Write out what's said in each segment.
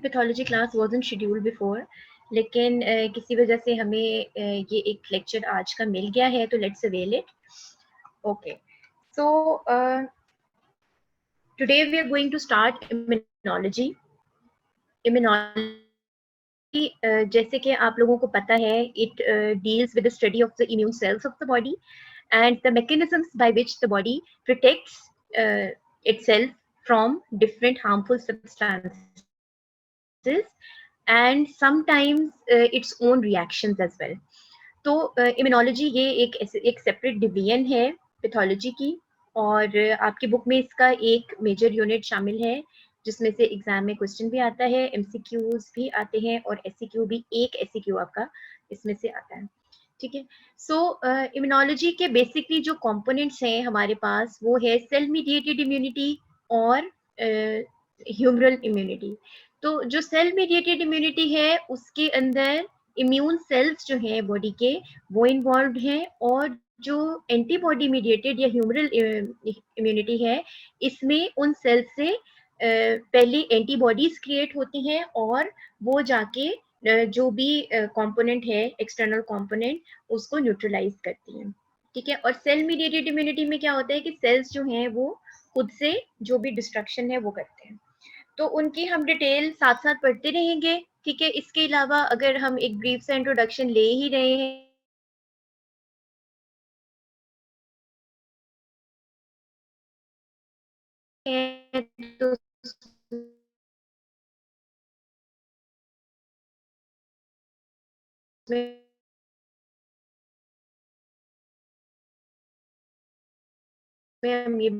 Pathology class wasn't scheduled before, लेकिन किसी वजह से हमें ये एक लेक्चर आज का मिल गया है, तो let's avail it. Okay, so today we are going to start immunology. Immunology जैसे कि आप लोगों को पता है, it deals with the study of the immune cells of the body and the mechanisms by which the body protects itself from different harmful substances and sometimes its own reactions as well. तो immunology ये एक separate division है pathology की, और आपकी book में इसका एक मेजर यूनिट शामिल है जिसमें से एग्जाम में क्वेश्चन भी आता है, एमसीक्यूज भी आते हैं और एससीक्यू भी, एक एससीक्यू आपका इसमें से आता है. ठीक है. सो इम्यूनोलॉजी के बेसिकली जो कंपोनेंट्स हैं हमारे पास, वो है सेल मीडिएटेड इम्यूनिटी और ह्यूमरल इम्यूनिटी. तो जो सेल मीडिएटेड इम्यूनिटी है उसके अंदर इम्यून सेल्स जो हैं बॉडी के, वो इन्वॉल्व हैं, और जो एंटीबॉडी मीडिएटेड या ह्यूमरल इम्यूनिटी है, इसमें उन सेल्स से पहले एंटीबॉडीज क्रिएट होती हैं और वो जाके जो भी कंपोनेंट है, एक्सटर्नल कंपोनेंट, उसको न्यूट्रलाइज करती हैं. ठीक है. और सेल मीडिएटेड इम्यूनिटी में क्या होता है कि सेल्स जो हैं वो खुद से जो भी डिस्ट्रक्शन है वो करते हैं. तो उनकी हम डिटेल साथ साथ पढ़ते रहेंगे. ठीक है. इसके अलावा अगर हम एक ब्रीफ सा इंट्रोडक्शन ले ही रहे हैं तो उसमें हम ये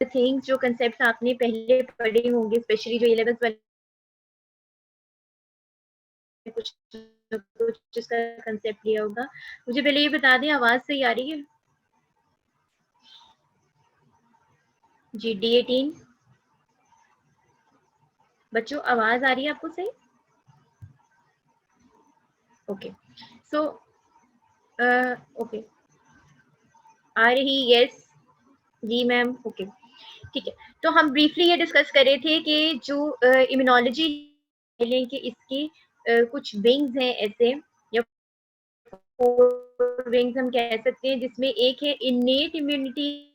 थिंग्स, जो कंसेप्ट आपने पहले पढ़े होंगे, स्पेशली जो ए लेवल्स वाले, कुछ कुछ इसका कंसेप्ट लिया होगा. मुझे पहले ये बता दें, आवाज सही आ रही है जी? D18 बच्चों, आवाज आ रही है आपको सही? ओके. सो ओके, आ रही? यस जी मैम. ओके, ठीक है. तो हम ब्रीफली ये डिस्कस कर रहे थे कि जो इम्यूनोलॉजी कि इसकी कुछ विंग्स हैं ऐसे, या फोर विंग्स हम कह सकते हैं, जिसमें एक है इनेट इम्यूनिटी,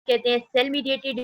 कहते हैं cell mediated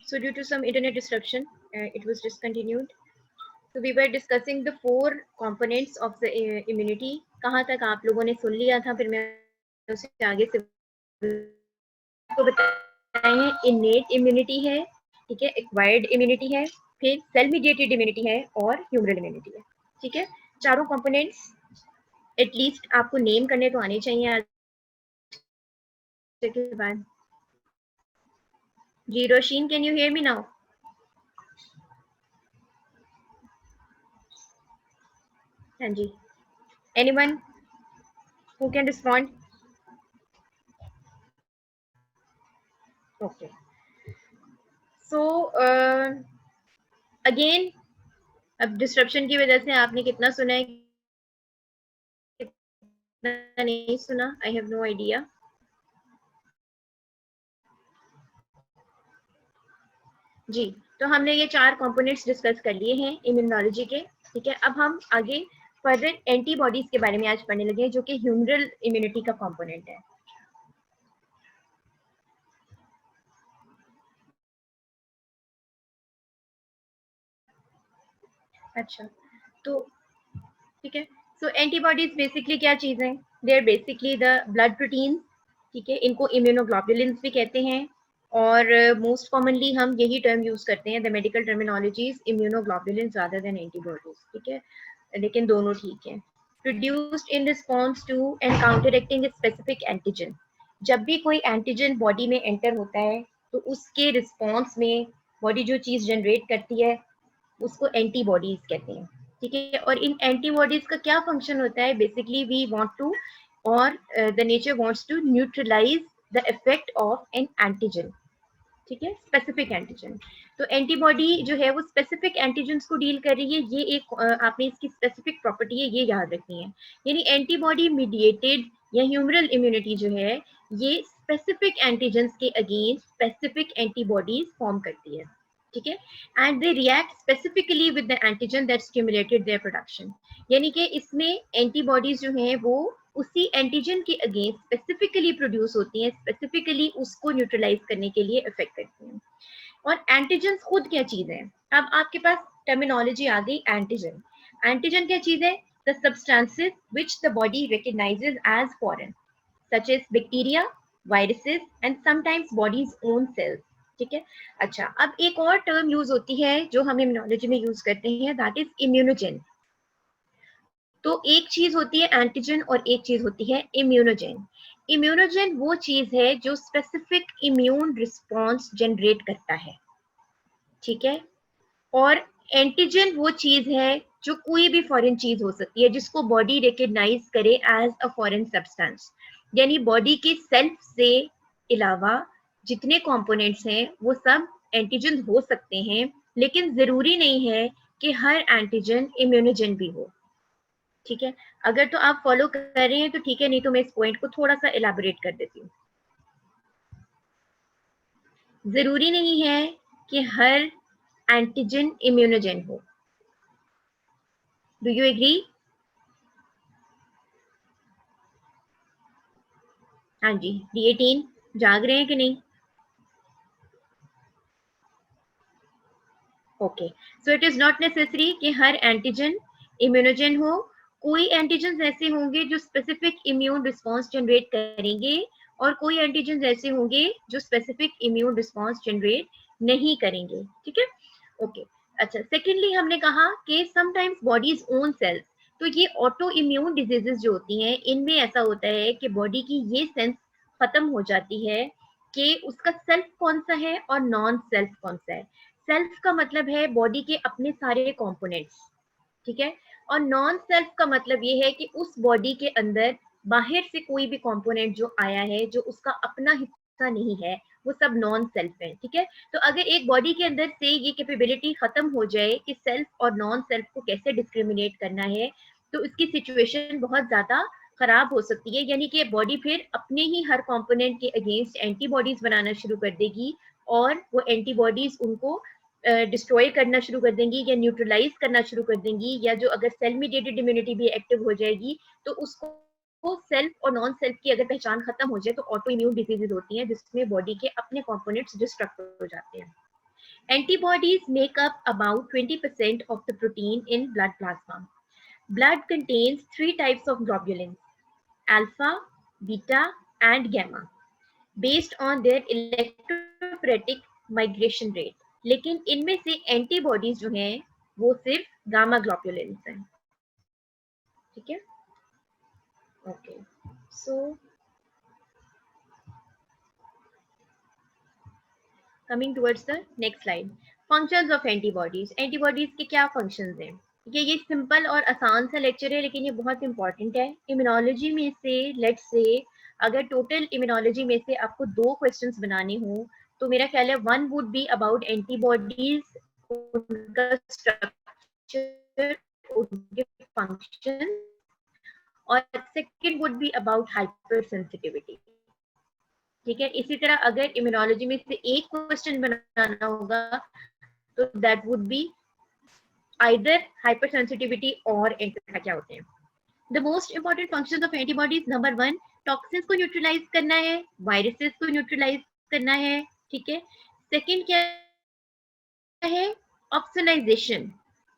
So due to some internet disruption, it was discontinued. So we were discussing the four components of the immunity. कहाँ तक आप लोगों ने सुन लिया था? फिर मैं उसे आगे से आपको बताए हैं innate immunity है, ठीक है, acquired immunity है, फिर cell mediated immunity है और humoral immunity है, ठीक है। चारों components एटलीस्ट आपको नेम करने तो आने चाहिए आज के बाद। जी Rosheen, can you hear me now? हाँ जी, anyone who can respond? Okay, so again अब डिस्ट्रप्शन की वजह से आपने कितना सुना है कितना नहीं सुना, आई हैव नो आइडिया। जी, तो हमने ये चार कंपोनेंट्स डिस्कस कर लिए हैं इम्यूनोलॉजी के, ठीक है। अब हम आगे फर्दर एंटीबॉडीज के बारे में आज पढ़ने लगे हैं, जो कि ह्यूमरल इम्यूनिटी का कंपोनेंट है। अच्छा, तो ठीक है, सो एंटीबॉडीज बेसिकली क्या चीज है? They are basically the blood protein, ठीक है, इनको इम्यूनोग्लोबुलिन्स भी कहते हैं और मोस्ट कॉमनली हम यही टर्म यूज करते हैं, the medical terminologies immunoglobulins rather than antibodies, ठीक है, लेकिन दोनों ठीक है। Produced in response to and counteracting specific antigen. जब भी कोई एंटीजन बॉडी में एंटर होता है तो उसके रिस्पॉन्स में बॉडी जो चीज जनरेट करती है उसको एंटीबॉडीज कहते हैं, ठीक है। और इन एंटीबॉडीज का क्या फंक्शन होता है? बेसिकली वी वांट टू और the nature wants to neutralise the effect of an antigen, ठीक है, स्पेसिफिक एंटीजन। तो एंटीबॉडी जो है वो स्पेसिफिक एंटीजन को डील कर रही है, ये एक आपने इसकी स्पेसिफिक प्रॉपर्टी है, ये याद रखनी है। यानी एंटीबॉडी मीडिएटेड या ह्यूमरल इम्यूनिटी जो है ये स्पेसिफिक एंटीजन के अगेंस्ट स्पेसिफिक एंटीबॉडीज फॉर्म करती है, ठीक है। And they react specifically with the antigen that stimulated their production. यानी कि इसमें एंटीबॉडीज जो हैं वो उसी एंटीजन के अगेंस्ट स्पेसिफिकली प्रोड्यूस होती हैं, स्पेसिफिकली उसको न्यूट्रलाइज करने के लिए इफेक्ट करती हैं। और एंटीजन खुद क्या चीज है? अब आपके पास टर्मिनोलॉजी आ गई एंटीजन। एंटीजन क्या चीज है? The substances which the body recognises as foreign, such as bacteria, viruses and sometimes body's own cells, ठीक है। अच्छा, अब एक और टर्म यूज होती है जो हम इम्यूनोलॉजी में यूज करते हैं, दैट इज इम्यूनोजेन। तो एक चीज होती है एंटीजन और एक चीज होती है इम्यूनोजेन। इम्यूनोजेन वो चीज है जो स्पेसिफिक इम्यून रिस्पॉन्स जनरेट करता है, ठीक है। और एंटीजन वो चीज है जो कोई भी फॉरेन चीज हो सकती है जिसको बॉडी रिकॉग्नाइज करे एज अ फॉरेन सब्सटेंस। यानी बॉडी के सेल्फ से अलावा जितने कंपोनेंट्स हैं वो सब एंटीजन हो सकते हैं, लेकिन जरूरी नहीं है कि हर एंटीजन इम्यूनोजन भी हो, ठीक है। अगर तो आप फॉलो कर रहे हैं तो ठीक है, नहीं तो मैं इस पॉइंट को थोड़ा सा इलाबोरेट कर देती हूँ। जरूरी नहीं है कि हर एंटीजन इम्यूनोजेन हो। Do you agree? हाँ जी, D18 जाग रहे हैं कि नहीं? Okay, so it is not necessary कि हर एंटीजन इम्यूनोजेन हो। कोई एंटीजन ऐसे होंगे जो स्पेसिफिक इम्यून रिस्पॉन्स जनरेट करेंगे और कोई एंटीजन ऐसे होंगे जो स्पेसिफिक इम्यून रिस्पॉन्स जनरेट नहीं करेंगे, ठीक है। ओके, अच्छा, सेकेंडली हमने कहा कि समटाइम्स बॉडीज ओन सेल्स। तो ये ऑटो इम्यून डिजीजेस जो होती हैं इनमें ऐसा होता है कि बॉडी की ये सेंस खत्म हो जाती है कि उसका सेल्फ कौन सा है और नॉन सेल्फ कौन सा है। सेल्फ का मतलब है बॉडी के अपने सारे कंपोनेंट्स, ठीक है। और नॉन सेल्फ का मतलब ये है कि उस बॉडी के अंदर बाहर से कोई भी कंपोनेंट जो आया है जो उसका अपना हिस्सा नहीं है, वो सब नॉन सेल्फ है, ठीक है। तो अगर एक बॉडी के अंदर से ये कैपेबिलिटी खत्म हो जाए कि सेल्फ और नॉन सेल्फ को कैसे डिस्क्रिमिनेट करना है, तो इसकी सिचुएशन बहुत ज्यादा खराब हो सकती है। यानी कि बॉडी फिर अपने ही हर कंपोनेंट के अगेंस्ट एंटीबॉडीज बनाना शुरू कर देगी और वो एंटीबॉडीज उनको डिस्ट्रॉय करना शुरू कर देंगी या न्यूट्रलाइज करना शुरू कर देंगी, या जो अगर सेल मीडिएटेड इम्यूनिटी भी एक्टिव हो जाएगी तो उसको सेल्फ और नॉन सेल्फ की अगर पहचान खत्म हो जाए तो ऑटो इम्यून डिजीजेज होती हैं जिसमें बॉडी के अपने कंपोनेंट्स डिस्ट्रक्ट हो जाते हैं। Antibodies make up about 20% of the protein in blood plasma. Blood contains three types of globulins: alpha, beta, and gamma, based on their electrophoretic migration rate. लेकिन इनमें से एंटीबॉडीज जो हैं वो सिर्फ गामा ग्लोबुलिन्स हैं. ठीक है. Okay. So coming towards the next slide. Functions of antibodies. Antibodies के क्या फंक्शंस हैं? ये सिंपल और आसान सा लेक्चर है, लेकिन ये बहुत इंपॉर्टेंट है. इम्यूनोलॉजी में से लेट्स से अगर टोटल इम्यूनोलॉजी में से आपको 2 क्वेश्चंस बनाने हो तो मेरा ख्याल है one would be about antibodies, उनका स्ट्रक्चर, उनके फंक्शन, और second would be about hyper sensitivity. ठीक है. इसी तरह अगर इम्यूनोलॉजी में से एक क्वेश्चन बनाना होगा तो that would be either hypersensitivity और एंटीबॉडी क्या होते हैं. The most important functions of antibodies. Number 1, toxins को न्यूट्रलाइज करना है, वायरसेस को न्यूट्रलाइज करना है. ठीक है. सेकंड क्या है? Opsonisation.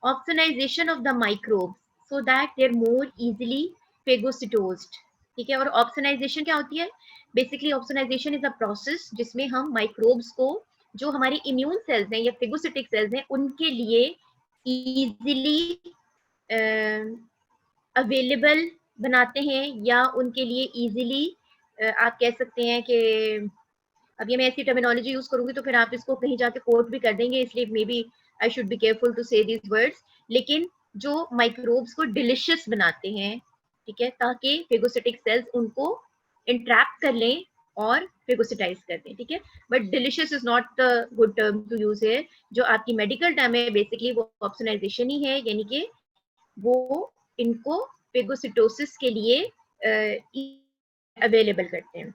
Opsonisation of the microbes so that they are more easily phagocytosed. ठीक है. और ऑक्सोनाइजेशन क्या होती है? Basically opsonisation is a process जिसमें हम माइक्रोब्स को, जो हमारी इम्यून सेल्स हैं या फेगोसिटिक सेल्स हैं, उनके लिए इजीली अवेलेबल बनाते हैं, या उनके लिए इजीली आप कह सकते हैं कि, अब ये मैं ऐसी टर्मिनोलॉजी यूज करूंगी तो फिर आप इसको कहीं जाके कोट भी कर देंगे, इसलिए maybe I should be careful to say these words. लेकिन जो माइक्रोब्स को डिलिशियस बनाते हैं, ठीक है, ताकि फेगोसिटिक सेल्स उनको इंट्रैप कर लें और फेगोसिटाइज कर दें. ठीक है. But delicious is not the good term to use है. जो आपकी मेडिकल टर्म है बेसिकली वो ऑप्सोनाइजेशन ही है, यानी कि वो इनको फेगोसिटोसिस के लिए अवेलेबल करते हैं.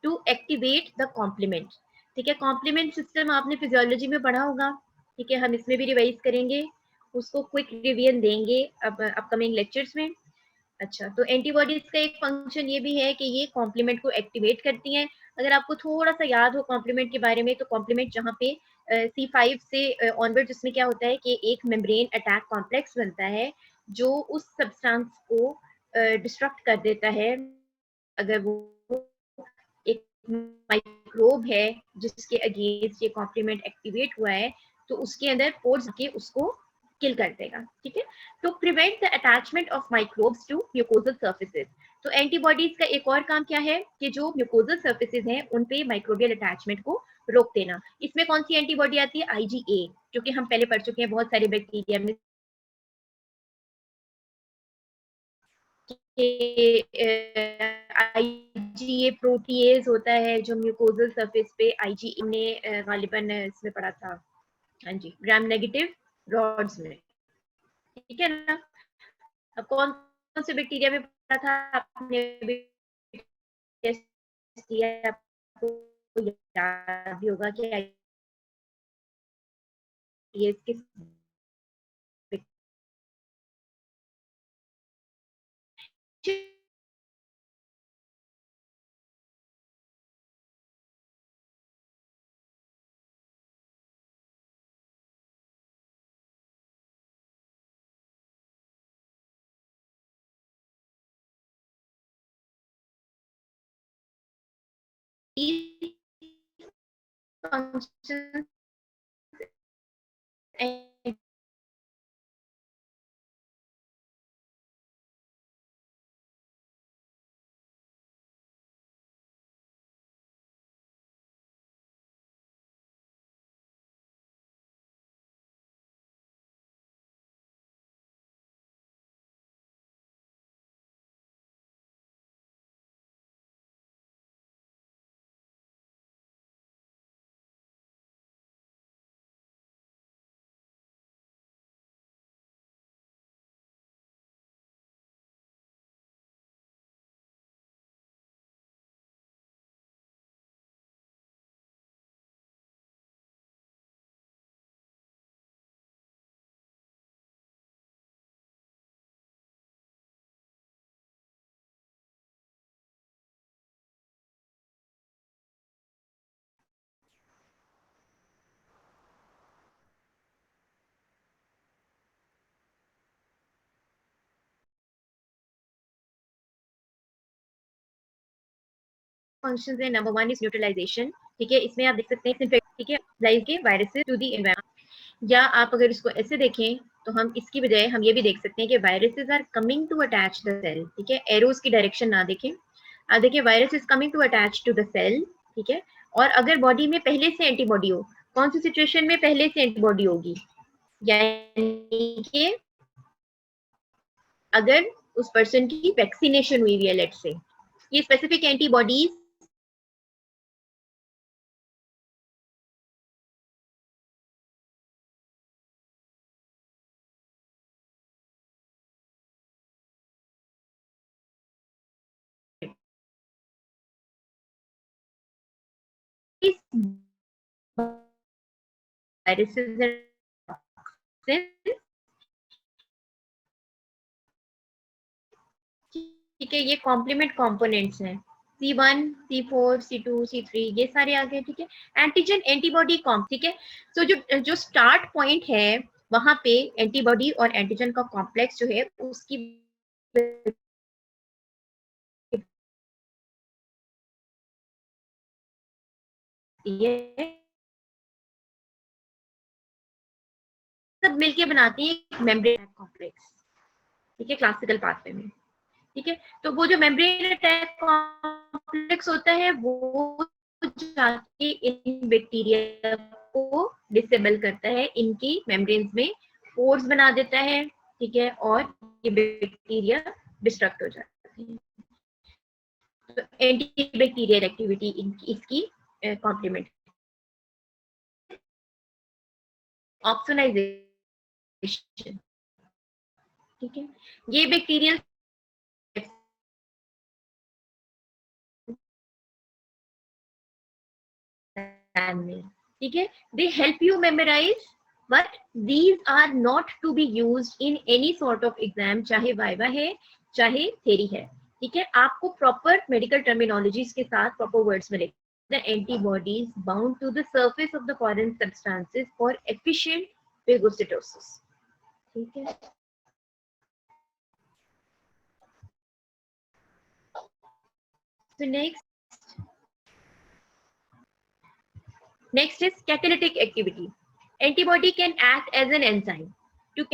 To activate the complement. ठीक है. कॉम्प्लीमेंट सिस्टम आपने फिजियोलॉजी में पढ़ा होगा. ठीक है. हम इसमें भी रिवाइज करेंगे, उसको क्विक रिवीजन देंगे अब अपकमिंग लेक्चर्स में. अच्छा, तो एंटीबॉडीज का एक फंक्शन ये भी है कि ये कॉम्प्लीमेंट को एक्टिवेट करती हैं. अगर आपको थोड़ा सा याद हो कॉम्प्लीमेंट के बारे में, तो कॉम्प्लीमेंट जहाँ पे C5 से ऑनवर्ड, जिसमें क्या होता है कि एक मेम्ब्रेन अटैक कॉम्प्लेक्स बनता है जो उस सब्सटेंस को डिस्ट्रक्ट कर देता है. अगर वो एक माइक्रोब है जिसके अगेंस्ट ये कॉम्प्लीमेंट एक्टिवेट हुआ है, तो उसके अंदर पोर्स के उसको किल कर देगा. ठीक है. तो prevent the attachment of microbes to mucosal surfaces. तो एंटीबॉडीज का एक और काम क्या है कि जो म्यूकोजल सर्फेसेस हैं उन पे माइक्रोबियल अटैचमेंट को रोक देना. इसमें कौन सी एंटीबॉडी आती है? IgA, जो कि हम पहले पढ़ चुके हैं बहुत सारे बैक्टीरिया में. IgA प्रोटीएज होता है जो म्यूकोजल सरफेस पे IgA ने गालिबन इसमें पढ़ा था. हाँ जी, ग्राम नेगेटिव रॉड्स में. ठीक है ना. अब कौन कौन से बैक्टीरिया में पढ़ा था आपने भी टेस्ट किया, आपको याद भी होगा कि ये किस फंक्शन फंक्शंस है, नंबर 1 इज न्यूट्रलाइजेशन, ठीक है, इसमें आप देख सकते हैं, ठीक है, लाइक के वायरसेस टू द एनवायरनमेंट। या आप अगर इसको ऐसे देखें तो हम इसकी बजाय हम ये भी देख सकते हैं कि viruses are coming to attach the cell, ठीक है, एरोस की डायरेक्शन ना देखें, आप देखिए virus is coming to attach to the cell, ठीक है, और अगर बॉडी में पहले से एंटीबॉडी हो, कौन सी सिचुएशन में पहले से एंटीबॉडी होगी, यानी कि अगर उस पर्सन की वैक्सीनेशन हुई है, लेट्स से, ये स्पेसिफिक एंटीबॉडीज वायरसेस, ठीक है, ये कॉम्प्लीमेंट कंपोनेंट्स हैं, C1, C4, C2, C3 ये सारे आ गए, ठीक है। एंटीजन एंटीबॉडी कॉम्प, ठीक है, तो जो स्टार्ट पॉइंट है वहां पे एंटीबॉडी और एंटीजन का कॉम्प्लेक्स जो है उसकी सब मिलके बनाती है एक मेम्ब्रेन कॉम्प्लेक्स, ठीक है, क्लासिकल पाथवे में, ठीक है। तो वो जो मेम्ब्रेन अटैक कॉम्प्लेक्स होता है वो जाके इन बैक्टीरिया को डिसेबल करता है, इनकी मेम्ब्रेन्स में पोर्स बना देता है, ठीक है, और ये बैक्टीरिया डिस्ट्रक्ट हो जाते हैं। तो एंटी बैक्टीरियल एक्टिविटी इनकी इसकी कॉम्प्लीमेंट। ऑक्सोनाइजेशन, ठीक है, ये बैक्टीरियल ठीक है, they help you memorise, but these are not to be used in any sort of exam, चाहे वाइवा है चाहे थेरी है, ठीक है। आपको प्रॉपर मेडिकल टर्मिनोलॉजीज के साथ प्रॉपर वर्ड्स मिले। The antibodies bound to the surface of the foreign substances for efficient phagocytosis, ठीक है। So next is catalytic activity. Antibody can act as an enzyme to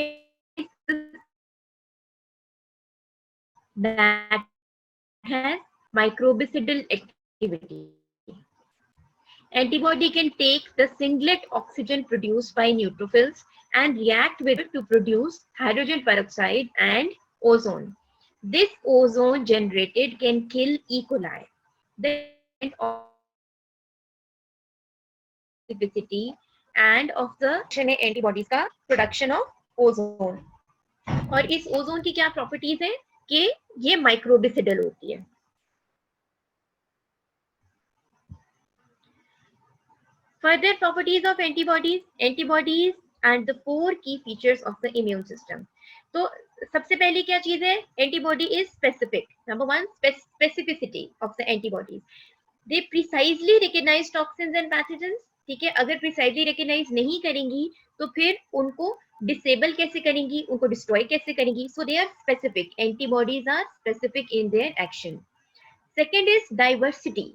that has microbicidal activity. Antibody can take the singlet oxygen produced by neutrophils and react with it to produce hydrogen peroxide and ozone. This ozone generated can kill E. coli. The specificity and of the antibodies का production of ozone. और इस ozone की क्या properties है कि ये माइक्रोबिसिडल होती है। Further properties of antibodies and the 4 key features of the immune system. तो सबसे पहली क्या चीज है, antibody is specific, number 1 specificity of the antibodies, they precisely recognise toxins and pathogens, ठीक है, अगर प्रिसाइजली रिकॉग्नाइज नहीं करेंगी तो फिर उनको डिसेबल कैसे करेंगी, उनको डिस्ट्रॉय कैसे करेंगी, so they are specific, antibodies are specific in their action. Second is diversity,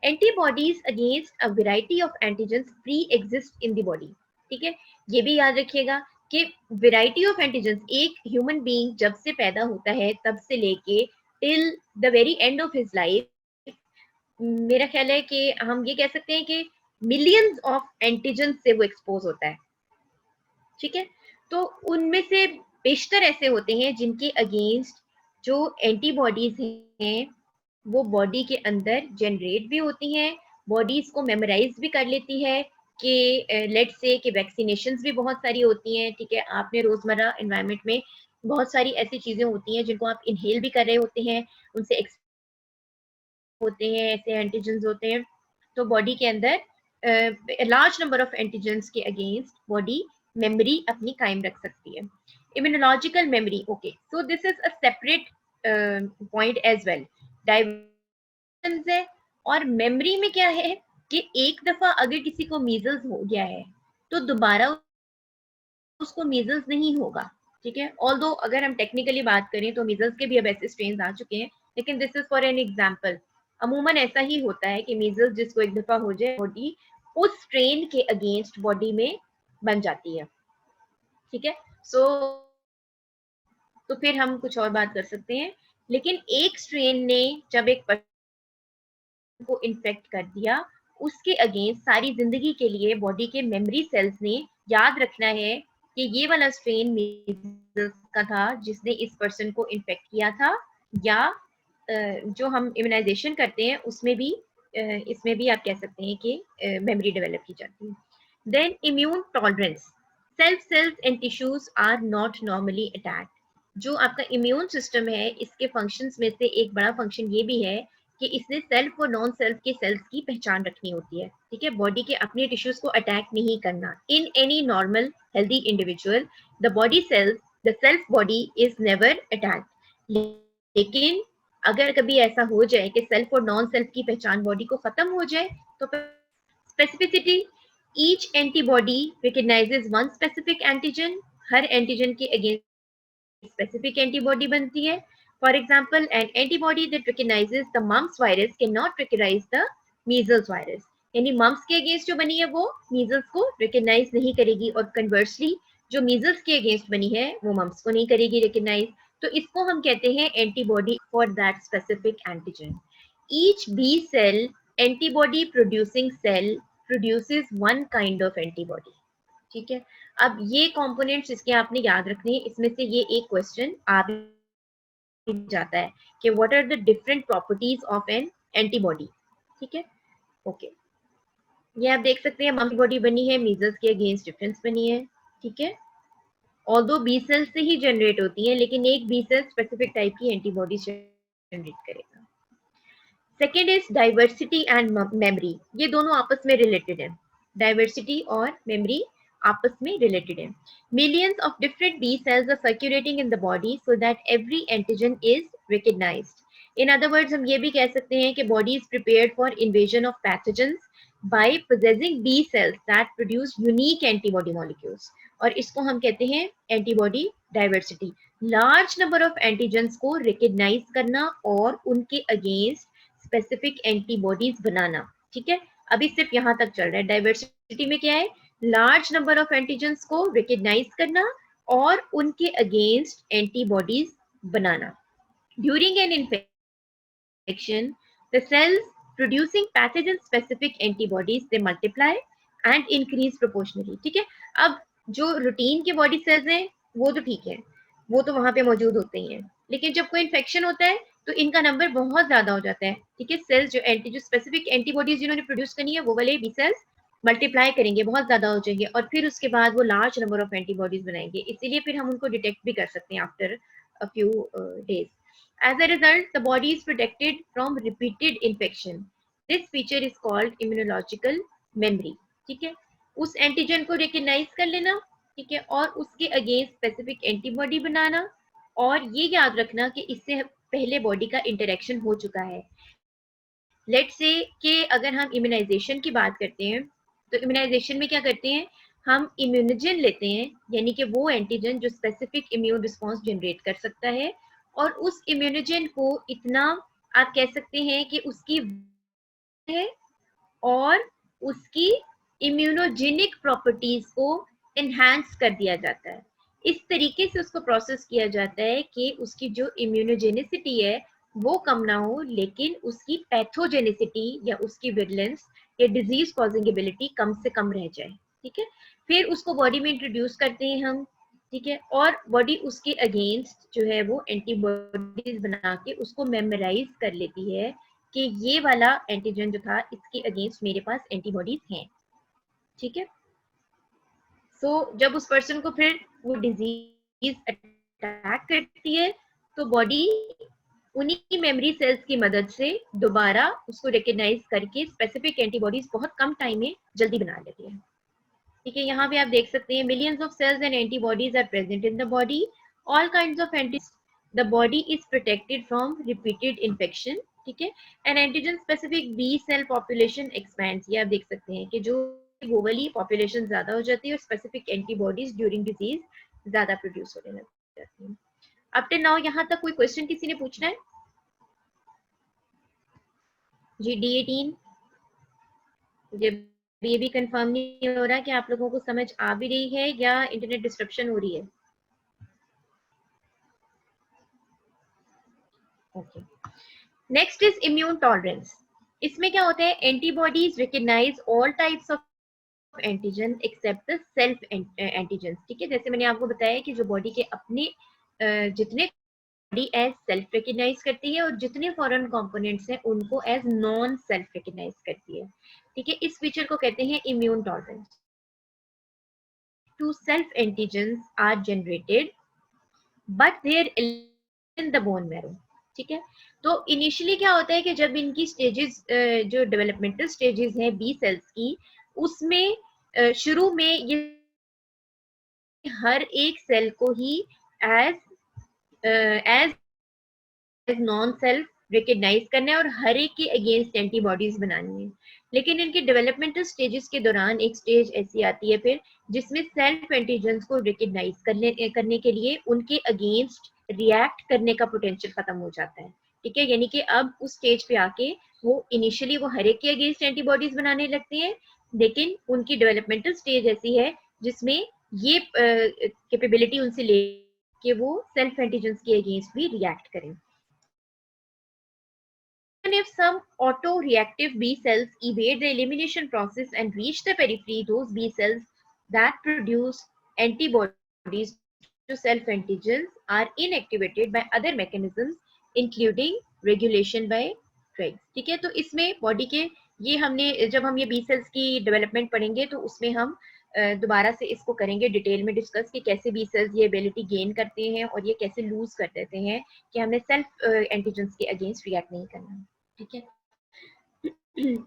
antibodies against a variety of antigens pre exist in the body, ठीक है, ये भी याद रखिएगा कि वैरायटी ऑफ एंटीजेंस एक ह्यूमन बीइंग जब से पैदा होता है तब से लेके till the very end of his life, मेरा ख्याल है कि हम ये कह सकते हैं कि मिलियंस ऑफ एंटीजन से वो एक्सपोज होता है, ठीक है। तो उनमें से बेशतर ऐसे होते हैं जिनके अगेंस्ट जो एंटीबॉडीज हैं वो बॉडी के अंदर जनरेट भी होती हैं, बॉडी इसको मेमोराइज भी कर लेती है कि लेट्स से कि वैक्सीनेशंस भी बहुत सारी होती हैं, ठीक है, आपने रोजमर्रा एनवायरनमेंट में बहुत सारी ऐसी चीजें होती हैं जिनको आप इनहेल भी कर रहे होते हैं, उनसे होते हैं, ऐसे एंटीजेंस होते हैं, तो बॉडी के अंदर लार्ज नंबर ऑफ एंटीजेंस के अगेंस्ट बॉडी मेमोरी अपनी कायम रख सकती है। Immunological memory, okay, so this is a separate point as well. Divergence है और मेमोरी में क्या है कि एक दफा अगर किसी को मीजल्स हो गया है तो दोबारा उसको मीजल्स नहीं होगा, ठीक है, ऑल्दो अगर हम टेक्निकली बात करें तो मीजल्स के भी अब ऐसे स्ट्रेन आ चुके हैं, लेकिन this is for an example. अमूमन ऐसा ही होता है कि मीजल्स जिसको एक दफा हो जाए, बॉडी उस स्ट्रेन के अगेंस्ट बॉडी में बन जाती है। ठीक है, सो तो फिर हम कुछ और बात कर सकते हैं। लेकिन एक स्ट्रेन ने जब एक पर्सन को इन्फेक्ट कर दिया, उसके अगेंस्ट सारी जिंदगी के लिए बॉडी के मेमोरी सेल्स ने याद रखना है कि ये वाला स्ट्रेन मीजल्स का था जिसने इस पर्सन को इन्फेक्ट किया था, या जो हम इम्यूनाइजेशन करते हैं उसमें भी इसमें भी आप कह सकते हैं कि मेमोरी डेवलप की जाती है। Then immune tolerance, self cells and tissues are not normally attacked. जो आपका इम्यून सिस्टम है, इसके फंक्शंस में से एक बड़ा फंक्शन ये भी है कि इसने सेल्फ और नॉन सेल्फ के सेल्स की पहचान रखनी होती है। ठीक है, बॉडी के अपने टिश्यूज को अटैक नहीं करना। In any normal healthy individual the body cells, the self body is never attacked. लेकिन अगर कभी ऐसा हो जाए कि सेल्फ और नॉन सेल्फ की पहचान बॉडी को खत्म हो जाए, तो specificity, each antibody recognises one specific antigen. हर एंटीजन के अगेंस्ट स्पेसिफिक एंटीबॉडी बनती है। For example, an antibody that recognises the mumps virus can not recognise the measles virus. यानी मम्प्स के अगेंस्ट जो बनी है वो मीजल्स को रिकग्नाइज नहीं करेगी, और कन्वर्सली जो मीजल्स के अगेंस्ट बनी है वो मम्प्स को नहीं करेगी रिकग्नाइज। तो इसको हम कहते हैं antibody for that specific antigen. Each B cell antibody producing cell produces one kind of antibody. ठीक है, अब ये कंपोनेंट्स इसके आपने याद रखने हैं। इसमें से ये एक क्वेश्चन आ भी जाता है कि what are the different properties of an antibody. ठीक है, ओके, ये आप देख सकते हैं एंटीबॉडी बनी है मीजल्स के अगेंस्ट डिफरेंस बनी है। ठीक है, ऑल्दो बी सेल से ही जनरेट होती है, लेकिन एक बी सेल स्पेसिफिक टाइप की एंटीबॉडी जनरेट करेगा। Second is diversity and memory. ये दोनों आपस में रिलेटेड है, डाइवर्सिटी और मेमोरी आपस में रिलेटेड है। Millions of different B cells are circulating in the body so that every antigen is recognised. In other words हम ये भी कह सकते हैं कि body is prepared for invasion of pathogens by possessing B cells that produce unique antibody molecules, और इसको हम कहते हैं antibody diversity. Large number of antigens को रिकग्नाइज करना और उनके अगेंस्ट स्पेसिफिक एंटीबॉडीज बनाना। ठीक है, अभी सिर्फ यहाँ तक चल रहा है। डाइवर्सिटी में क्या है? लार्ज नंबर ऑफ एंटीजेंस को रिकग्नाइज करना और उनके against antibodies banana. During an infection, the cells producing pathogen specific antibodies they multiply and increase proportionally। ठीक है, अब जो रूटीन के बॉडी सेल्स हैं वो तो ठीक है, वो तो वहां पे मौजूद होते ही हैं, लेकिन जब कोई इन्फेक्शन होता है तो इनका नंबर बहुत ज्यादा हो जाता है। ठीक है, सेल्स जो स्पेसिफिक एंटीबॉडीज जिन्होंने प्रोड्यूस करनी है वो वाले बी सेल्स मल्टीप्लाई करेंगे, बहुत ज्यादा हो जाएंगे, और फिर उसके बाद वो लार्ज नंबर ऑफ एंटीबॉडीज बनाएंगे। इसीलिए फिर हम उनको डिटेक्ट भी कर सकते हैं after a few days. As a result, the body is protected from repeated infection. This feature is called immunological memory। ठीक है, उस एंटीजन को रिकग्नाइज कर लेना, ठीक है, और उसके अगेंस्ट स्पेसिफिक एंटीबॉडी बनाना, और ये याद रखना कि इससे पहले बॉडी का इंटरेक्शन हो चुका है। लेट्स से कि अगर हम इम्यूनाइजेशन की बात करते हैं, तो इम्यूनाइजेशन में क्या करते हैं, हम इम्यूनोजन लेते हैं, यानी कि वो एंटीजन जो स्पेसिफिक इम्यून रिस्पॉन्स जनरेट कर सकता है, और उस इम्यूनोजन को इतना आप कह सकते हैं कि उसकी है और उसकी इम्यूनोजेनिक प्रॉपर्टीज को एनहांस कर दिया जाता है। इस तरीके से उसको प्रोसेस किया जाता है कि उसकी जो इम्यूनोजेनिसिटी है वो कम ना हो, लेकिन उसकी पैथोजेनिसिटी या उसकी विजिलेंस या डिजीज कॉजिंग एबिलिटी कम से कम रह जाए। ठीक है, फिर उसको बॉडी में इंट्रोड्यूस करते हैं हम। ठीक है, और बॉडी उसके अगेंस्ट जो है वो एंटीबॉडीज बना के उसको मेमोराइज कर लेती है कि ये वाला एंटीजन जो था इसके अगेंस्ट मेरे पास एंटीबॉडीज हैं। ठीक है, सो जब उस पर्सन को फिर वो डिजीज अटैक करती है तो बॉडी उन्हीं मेमोरी सेल्स की मदद से दोबारा उसको रिकग्नाइज करके स्पेसिफिक एंटीबॉडीज बहुत कम टाइम में जल्दी बना लेती है। ठीक है, यहाँ पे आप देख सकते हैं millions of cells and antibodies are present in the body, all kinds of anti, the body is protected from repeated infection. ठीक है, and antigen specific B cell population expands. ये आप देख सकते हैं कि जो वो वाली पॉपुलेशन ज्यादा हो जाती है और स्पेसिफिक एंटीबॉडीज ड्यूरिंग डिजीज ज्यादा प्रोड्यूस होने लग जाती है। अप टिल नाउ यहाँ तक कोई क्वेश्चन किसी ने पूछना है? जी D18, जब ये भी कंफर्म नहीं हो रहा कि आप लोगों को समझ आ भी रही है या इंटरनेट डिस्ट्रप्शन हो रही है। Okay, next is immune tolerance. इसमें क्या होता है, antibodies recognise all types of antigen except the self antigen. ठीक है, जैसे मैंने आपको बताया कि जो बॉडी के अपने जितने बॉडी एज सेल्फ रिकग्नाइज करती है और जितने फॉरेन कंपोनेंट्स हैं उनको एज नॉन सेल्फ रिकग्नाइज करती है। ठीक है, इस फीचर को कहते हैं immune tolerance. To self antigens are generated but there in the bone marrow. ठीक है, तो इनिशियली क्या होता है कि जब इनकी स्टेजेस जो डेवलपमेंटल स्टेजेस हैं बी सेल्स की, उसमें शुरू में ये हर एक सेल को ही as as non self recognise करना है और हर एक के अगेंस्ट एंटीबॉडीज बनानी है। लेकिन इनके डेवलपमेंटल स्टेजेस के दौरान एक स्टेज ऐसी आती है फिर जिसमें सेल्फ एंटीजन्स को रिकग्नाइज करने के लिए उनके अगेंस्ट रिएक्ट करने का पोटेंशियल खत्म हो जाता है। ठीक है, यानी कि अब उस स्टेज पे आके वो इनिशियली वो हर एक के अगेंस्ट एंटीबॉडीज बनाने लगते हैं, लेकिन उनकी डेवलपमेंटल स्टेज ऐसी है जिसमें ये कैपेबिलिटी उनसे ले कि वो सेल्फ एंटीजन्स के अगेंस्ट भी रिएक्ट करें। Even if some autoreactive B cells evade the elimination process and reach the periphery, those B cells that produce antibodies to self-antigens are inactivated by other mechanisms, including regulation by drugs. ठीक है, तो इसमें body के ये हमने जब हम ये बी सेल्स की डेवलपमेंट पढ़ेंगे तो उसमें हम दोबारा से इसको करेंगे डिटेल में डिस्कस कि कैसे बी सेल्स ये एबिलिटी गेन करते हैं और ये कैसे लूज कर देते हैं कि हमें सेल्फ एंटीजेंस के अगेंस्ट रिएक्ट नहीं करना। ठीक है,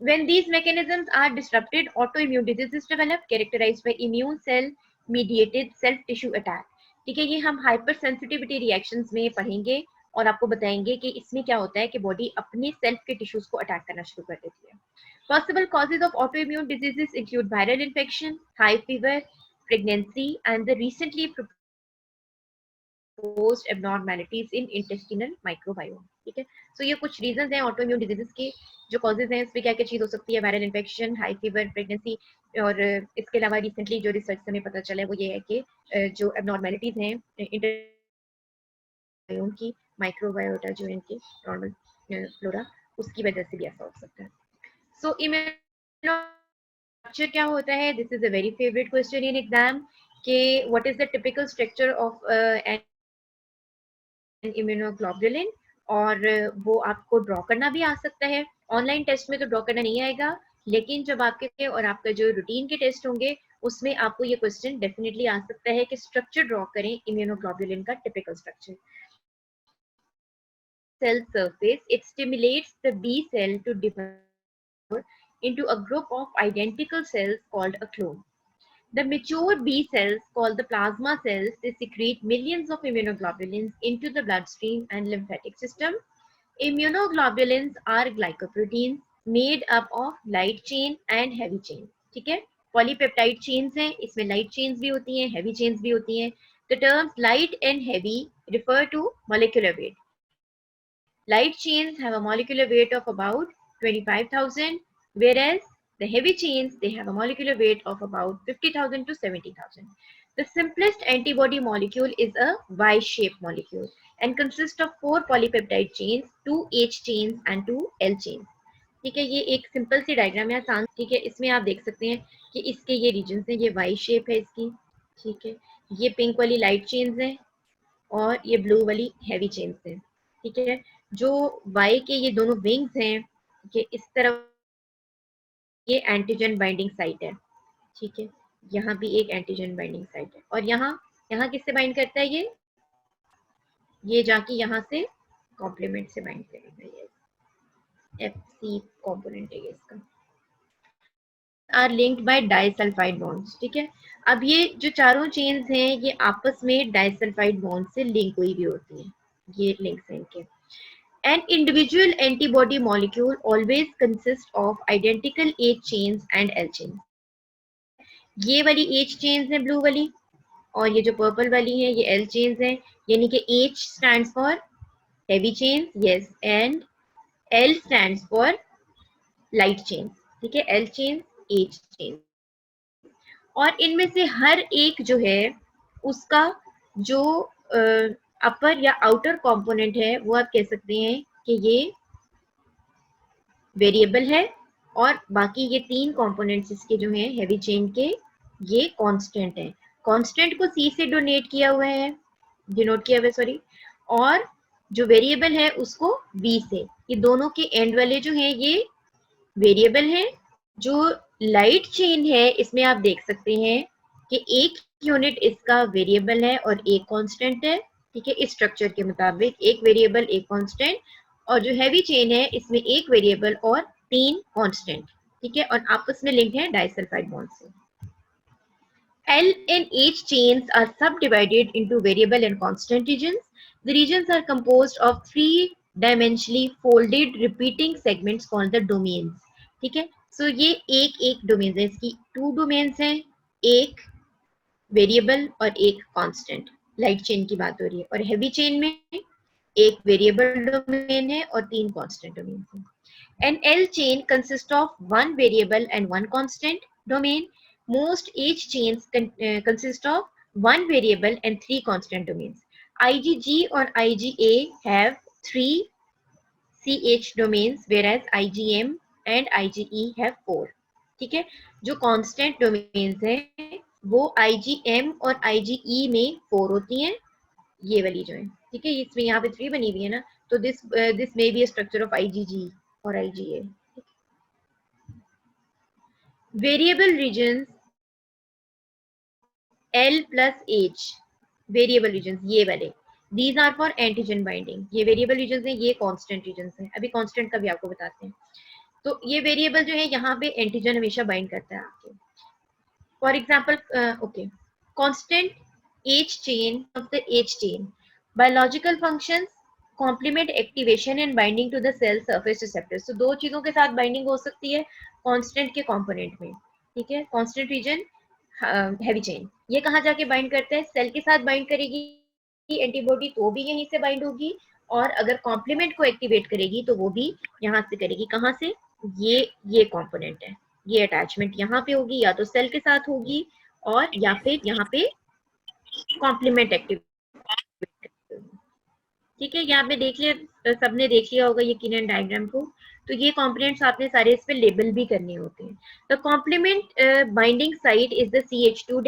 when these mechanisms are disrupted, autoimmune diseases develop characterized by immune cell mediated self tissue attack. ठीक है, ये हम हाइपर सेंसिटिविटी रिएक्शंस में पढ़ेंगे और आपको बताएंगे कि इसमें क्या होता है कि बॉडी अपने सेल्फ के टिश्यूज को अटैक करना शुरू कर देती है। Possible causes of autoimmune diseases include viral infection, high fever, pregnancy, and the recently proposed abnormalities in intestinal microbiome। ठीक है, सो ये कुछ रीजंस हैं ऑटोइम्यून डिजीजेस के, जो कॉजेज हैं इसमें क्या क्या चीज हो सकती है, viral infection, high fever, pregnancy, और इसके अलावा रिसेंटली जो रिसर्च से हमें पता चला है वो ये है कि जो एबनॉर्मेलिटीज हैं इंटरबायोम की, माइक्रोबायोटा जो इनके नॉर्मल फ्लोरा, उसकी वजह से भी ऐसा हो सकता है। सो इम्यूनोस्ट्रक्चर क्या होता है, this is a very favourite question in exam कि what is the typical structure of immunoglobulin, और वो आपको ड्रॉ करना भी आ सकता है। ऑनलाइन टेस्ट में तो ड्रॉ करना नहीं आएगा, लेकिन जब आपके और आपका जो रूटीन के टेस्ट होंगे उसमें आपको ये क्वेश्चन डेफिनेटली आ सकता है कि स्ट्रक्चर ड्रॉ करें इम्यूनोग्लोबुलिन का typical structure. Cell surface, it stimulates the B cell to divide into a group of identical cells called a clone. The mature B cells, called the plasma cells, they secrete millions of immunoglobulins into the bloodstream and lymphatic system. Immunoglobulins are glycoproteins made up of light chain and heavy chain. ठीक है, polypeptide chains हैं, इसमें light chains भी होती हैं, heavy chains भी होती हैं। The terms light and heavy refer to molecular weight. Light chains have a molecular weight of about 25,000, whereas the heavy chains, they have a molecular weight of about 50,000 to 70,000. The simplest antibody molecule is a Y-shaped molecule and consists of 4 polypeptide chains, 2 H chains and 2 L chains. ठीक है, ये एक simple C diagram है आसान। ठीक है, इसमें आप देख सकते हैं कि इसके ये रीजन हैं, ये वाई शेप है इसकी। ठीक है, ये पिंक वाली लाइट चेन्स हैं और ये ब्लू वाली हैवी चेन्स हैं। ठीक है, जो वाई के ये दोनों विंग्स हैं, ये इस तरफ ये एंटीजन बाइंडिंग साइट है। ठीक है, यहाँ भी एक एंटीजन बाइंडिंग साइट है और यहाँ यहाँ किससे बाइंड करता है, ये जाके यहाँ से कॉम्प्लीमेंट से बाइंड करेगा। ये FC कंपोनेंट है ये इसका। Are linked by disulphide bonds. ठीक है, अब ये जो चारों चेन्स हैं ये आपस में डाइसल्फाइड बॉन्ड से लिंक हुई भी होती हैं, ये लिंक्स हैं इनके। An individual antibody molecule always consists of identical H chains and L chains. ये वाली H chains है ब्लू वाली, और ये जो पर्पल वाली है ये L chains है, यानी कि H stands for heavy chains, yes, and L stands for light chain, ठीक है, एल चेन, एच चेन, और इनमें से हर एक जो है उसका जो अपर या आउटर कंपोनेंट है वो आप कह सकते हैं कि ये वेरिएबल है, और बाकी ये तीन कंपोनेंट्स इसके जो हैं हैवी चेन के, ये कांस्टेंट है। कांस्टेंट को सी से डिनोट किया हुआ है सॉरी, और जो वेरिएबल है उसको बी से। ये दोनों के एंड वाले जो हैं ये वेरिएबल हैं। जो लाइट चेन है इसमें आप देख सकते हैं कि एक यूनिट इसका वेरिएबल है और एक कांस्टेंट है, ठीक है, इस स्ट्रक्चर के मुताबिक एक वेरिएबल एक कांस्टेंट, और जो हैवी चेन है इसमें एक वेरिएबल और तीन कांस्टेंट, ठीक है, और आपस में लिंक है डाइसल्फाइड बॉन्ड से। L and H chains are subdivided into variable and constant regions. The regions are composed of three-dimensionally folded repeating segments called the domains. ठीक है, so ये एक एक डोमेन है, इसकी टू डोमेन्स हैं, एक वेरिएबल और एक कांस्टेंट। लाइट चेन की बात हो रही है, और हैवी चेन में एक वेरिएबल डोमेन है और तीन कांस्टेंट डोमेन हैं। An L chain consists of one variable and one constant domain. Most H chains consist of one variable and three constant domains. IgG or IgA have three CH domains, whereas IgM and IgE have four. ठीक है, जो constant domains हैं वो IgM और IgE में four होती हैं, ये वाली जो है, ठीक है, इसमें यहाँ पे थ्री बनी हुई है ना, तो this may be a structure of IgG or IgA. Variable regions L plus H, variable region ये वाले, these are for antigen binding. ये वेरिएबल रीजन है, ये कांस्टेंट रीजन है। अभी कांस्टेंट का भी आपको बताते हैं। तो ये वेरिएबल जो है यहाँ पे एंटीजन हमेशा बाइंड करता है आपके। For example okay, constant H chain of the H chain, biological functions, complement activation and binding to the cell surface receptors. तो दो चीजों के साथ बाइंडिंग हो सकती है कांस्टेंट के कंपोनेंट में, ठीक है। कांस्टेंट रीजन हैवी चेन, ये कहाँ जाके बाइंड करता है, सेल के साथ बाइंड करेगी एंटीबॉडी तो भी यहीं से बाइंड होगी, और अगर कॉम्प्लीमेंट को एक्टिवेट करेगी तो वो भी यहाँ से करेगी। कहाँ से, ये कंपोनेंट है, ये अटैचमेंट यहाँ पे होगी, या तो सेल के साथ होगी और या फिर यहाँ पे कॉम्प्लीमेंट एक्टिवेट, ठीक है। यहाँ पे देख लिया, सबने देख लिया होगा यकीनन डायग्राम को। तो ये कंपोनेंट्स आपने सारे इस पे लेबल भी करने होते हैं। The complement binding site is the CH2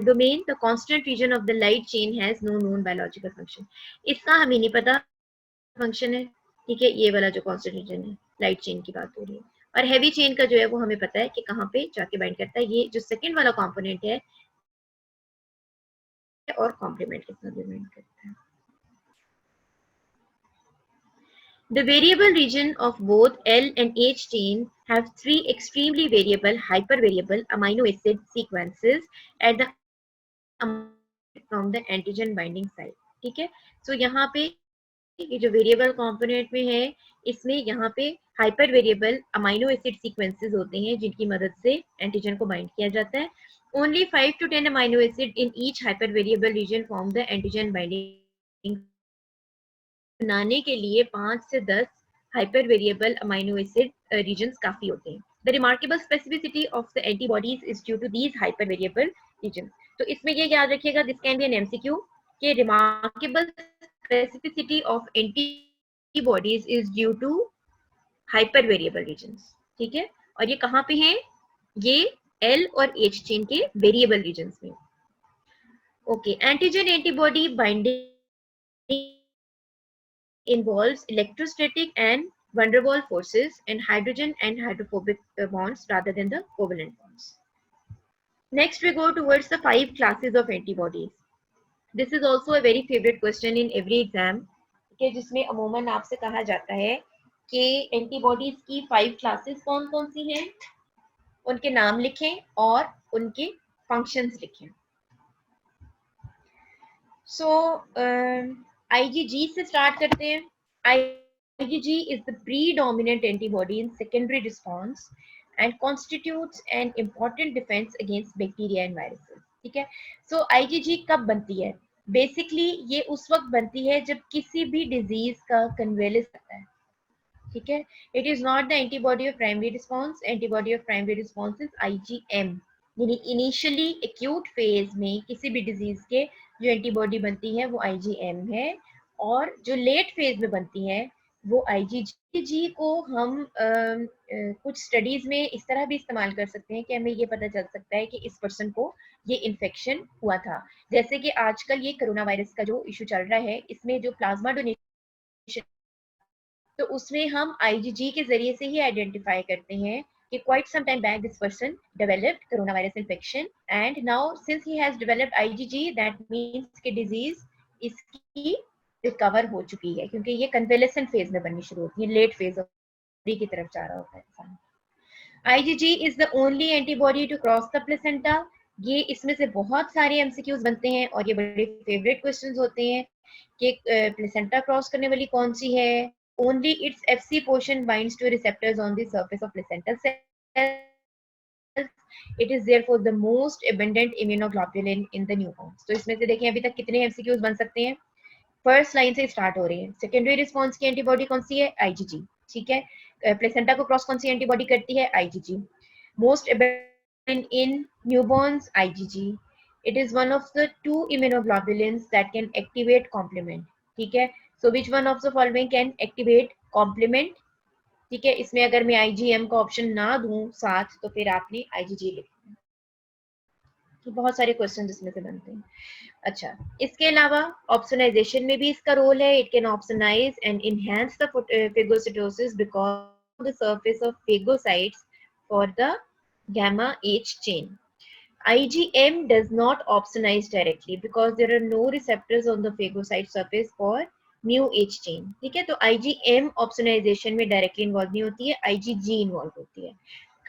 domain. The constant region of the light chain has no known biological function. इसका हमें नहीं पता फंक्शन है, ठीक है, ये वाला जो कांस्टेंट रीजन है, लाइट चेन की बात हो रही है। और हैवी चेन का जो है वो हमें पता है कि कहाँ पे जाके बाइंड करता है, ये जो सेकेंड वाला कॉम्पोनेंट है, और कॉम्प्लीमेंट के साथ बाइंड करता है। The variable region of both L and H chain have three extremely variable hypervariable amino acid sequences at the from the antigen binding site, ठीक है। so यहाँ पे ये जो वेरिएबल कंपोनेंट में है, इसमें यहाँ पे hyper variable amino acid sequences होते हैं जिनकी मदद से एंटीजन को बाइंड किया जाता है। Only 5 to 10 amino acid in each hypervariable region form the antigen binding. बनाने के लिए 5 से 10 hypervariable amino acid regions काफी होते हैं। The remarkable specificity of the antibodies is due to these hypervariable regions. तो इसमें ये याद रखिएगा, this can be an MCQ, कि remarkable specificity of antibodies is due to hypervariable regions, ठीक है। और ये कहाँ पे हैं, ये एल और एच चेन के वेरिएबल रीजन्स में। Okay, antigen antibody binding involves electrostatic and van der Waals forces and hydrogen and hydrophobic bonds rather than the covalent bonds. Next, we go towards the 5 classes of antibodies. This is also a very favorite question in every exam, के जिसमें अमूमन आपसे कहा जाता है कि antibodies की 5 classes कौन कौन सी हैं, उनके नाम लिखें और उनके फंक्शंस लिखें। सो IgG से स्टार्ट करते हैं। IgG is the predominant antibody in secondary response and constitutes an important defense against bacteria and viruses, ठीक है। So IgG कब बनती है, बेसिकली ये उस वक्त बनती है जब किसी भी डिजीज का कन्वेलेंस आता है, ठीक है. It is not the antibody of primary response. Antibody of primary response is IgM. यानी इनिशियली एक्यूट फेज में किसी भी डिजीज के जो एंटीबॉडी बनती है वो IgM है, और जो लेट फेज में बनती है वो IgG को हम कुछ स्टडीज में इस तरह भी इस्तेमाल कर सकते हैं कि हमें ये पता चल सकता है कि इस पर्सन को ये इन्फेक्शन हुआ था. जैसे कि आजकल ये कोरोना वायरस का जो इशू चल रहा है, इसमें जो प्लाज्मा डोनेशन, तो उसमें हम IgG के जरिए से ही आइडेंटिफाई करते हैं कि quite some time back this person developed corona virus infection, and now since he has developed IgG, that means कि डिजीज इसकी रिकवर हो चुकी है, क्योंकि ये कन्वेलेसेंट फेज में बननी शुरू होती है, लेट फेज की तरफ जा रहा होता है इंसान. IgG is the only antibody to cross the placenta. ये इसमें से बहुत सारे MCQs बनते हैं और ये बड़े फेवरेट क्वेश्चंस होते हैं कि प्लेसेंटा क्रॉस करने वाली कौन सी है. Only its FC portion binds to receptors on the surface of placental cells. It is therefore the most abundant immunoglobulin in the newborns. तो इसमें से देखें अभी तक कितने MCQs बन सकते हैं. फर्स्ट लाइन से स्टार्ट हो रही है. सेकेंडरी रिस्पॉन्स की एंटीबॉडी कौन सी है? IgG. ठीक है. प्लेसेंटा को क्रॉस कौन सी एंटीबॉडी करती है? IgG. Most abundant in newborns, IgG. It is one of the two immunoglobulins that can activate complement. ठीक है. So which one of the following can activate complement? ठीक है. इसमें अगर मैं IgM का ऑप्शन ना दूं साथ, तो फिर आपने IgG लिखना है. तो बहुत सारे क्वेश्चन इसमें से बनते हैं. अच्छा, इसके अलावा ऑप्सोनाइजेशन में भी इसका रोल है. It can opsonise and enhance the phagocytosis because the surface of phagocytes for the gamma H chain. IgM does not opsonize directly because there are no receptors on the phagocyte surface for mu H chain. ठीक है. तो IgM opsonization में directly involve नहीं होती है, IgG involve होती है.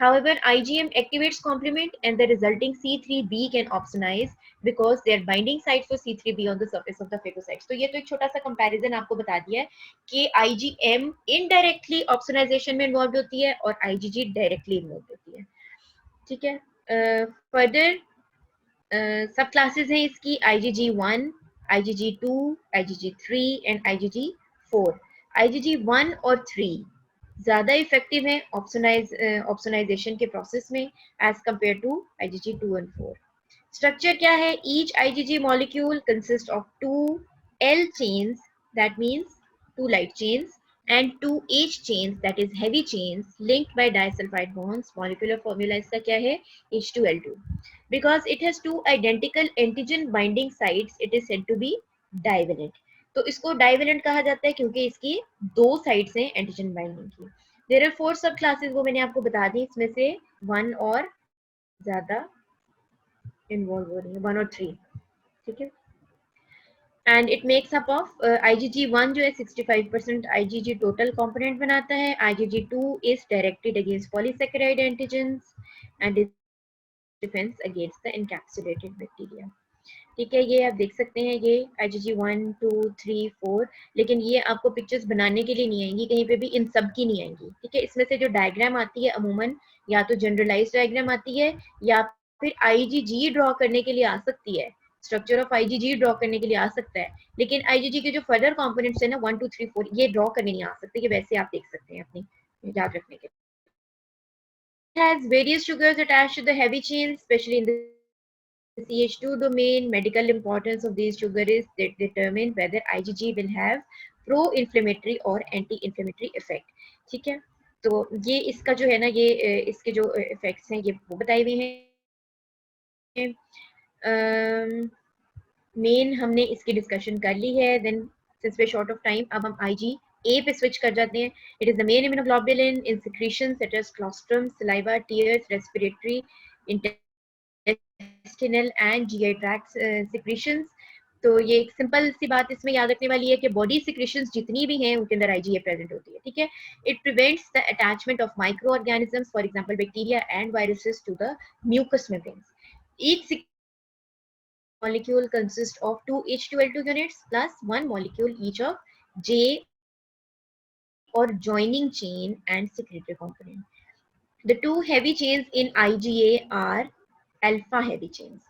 However, IgM activates complement and the resulting C3b can opsonize because their binding sites for C3b on the surface of the phagocytes. तो ये तो एक छोटा सा comparison आपको बता दिया है कि IgM indirectly opsonization में involved होती है और IgG directly involved होती है. ठीक है. फर्दर सब क्लासेस हैं इसकी IgG1, IgG2, IgG3 and IgG4. IgG1 और 3 ज्यादा इफेक्टिव है ऑप्सोनाइजेशन के प्रोसेस में as compare to IgG2 and 4. Structure क्या है? Each IgG molecule consist of 2 L chains, that means 2 light chains, and 2 H chains, that is heavy chains, linked by disulfide bonds. Molecular formula इसका क्या है? H2L2. Because it has two identical antigen binding sites, it is said to be divalent. तो इसको divalent कहा जाता है क्योंकि इसकी दो साइड्स हैं एंटीजन बाइंडिंग की. देयर आर 4 सब क्लासेस, वो मैंने आपको बता दी. इसमें से 1 और ज्यादा इन्वॉल्व हो रही है, 1 और 3. ठीक है. And it makes up of IgG1 जो है 65% IgG टोटल कंपोनेंट बनाता है. IgG2 is directed against polysaccharide antigens and is defence against the encapsulated bacteria. ठीक है. ये आप देख सकते हैं, ये IgG1, 2, 3, 4, लेकिन ये आपको पिक्चर्स बनाने के लिए नहीं आएंगी, कहीं पे भी इन सब की नहीं आएंगी. ठीक है. इसमें से जो डायग्राम आती है अमूमन या तो जनरलाइज डायग्राम आती है या फिर IgG ड्रॉ करने के लिए आ सकती है. स्ट्रक्चर ऑफ IgG ड्रॉ करने के लिए आ सकता है, लेकिन IgG के जो फर्दर कंपोनेंट्स है ना 1, 2, 3, 4, ये ड्रॉ करने नहीं आ सकते. ये वैसे आप देख सकते हैं अपनी याद रखने के लिए. Has various sugars attached to the heavy chains, especially in the CH2 domain. Medical importance of these sugars is that determine whether IgG will have pro-inflammatory or anti-inflammatory effect. ठीक है. तो ये इसका जो है ना, ये इसके जो इफेक्ट्स हैं ये वो बताए हुए हैं. मेन हमने इसकी डिस्कशन कर ली है. Then since we short of time, अब हम IgA पे स्विच कर जाते हैं. It is the main immunoglobulin in secretion such as colostrum, saliva, tears, respiratory, intestinal and GI tract secretions. तो ये एक सिंपल सी बात इसमें याद रखने वाली है कि बॉडी सिक्रेशंस जितनी भी हैं उनके अंदर IgA प्रेजेंट होती है. ठीक है. It prevents the attachment of microorganisms, for example bacteria and viruses, to the mucus membranes. Each molecule consists of 2 H2L2 units plus 1 molecule each of J or joining chain and secretory component. The two heavy chains in IgA are alpha heavy chains.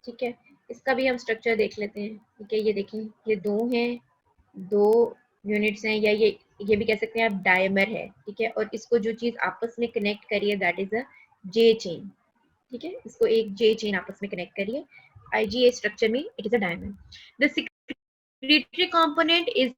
ठीक है. इसका भी हम structure देख लेते हैं. ठीक है. ये देखें, ये 2 हैं, 2 यूनिट्स हैं, या ये भी कह सकते हैं आप डायमर है, ठीक है, और इसको जो चीज आपस में कनेक्ट करिए that is a J chain, ठीक है, इसको एक जे चेन आपस में कनेक्ट करिए, आईजीए स्ट्रक्चर में it is a diamond. The secretory component is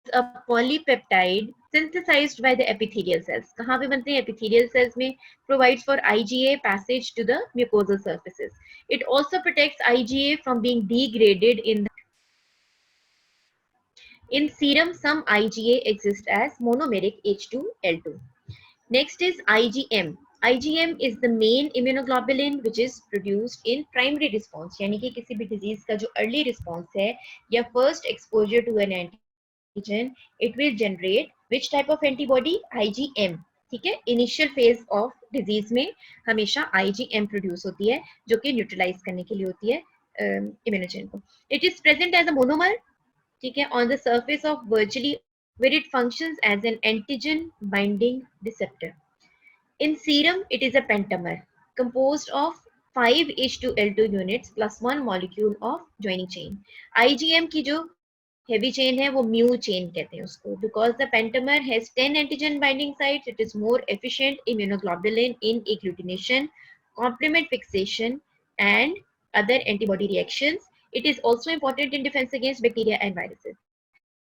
a polypeptide synthesized by the epithelial cells। कहाँ पे बनते हैं? epithelial cells में। provides for IgA passage to the mucosal surfaces। it also protects IgA from being degraded in serum। some IgA exists as monomeric H2L2। Next is IgM। IgM is the main immunoglobulin which is produced in primary response, यानी कि किसी भी disease का जो early response है या first exposure to an antigen, it will generate which type of antibody? IgM। ठीक है, इनिशियल फेज ऑफ डिजीज में हमेशा IgM प्रोड्यूस होती है जो कि न्यूट्रलाइज करने के लिए होती है इम्यूनोजेन को। It is present as a monomer, ठीक है, on the surface of virtually where it functions as an antigen binding receptor। In serum, it is a pentamer composed of 5 H2L2 units plus one molecule of joining chain। IgM की जो heavy chain है वो mu chain कहते हैं उसको, because the pentamer has 10 antigen binding sites, it is more efficient immunoglobulin in agglutination, complement fixation and other antibody reactions। It is also important in defense against bacteria and viruses।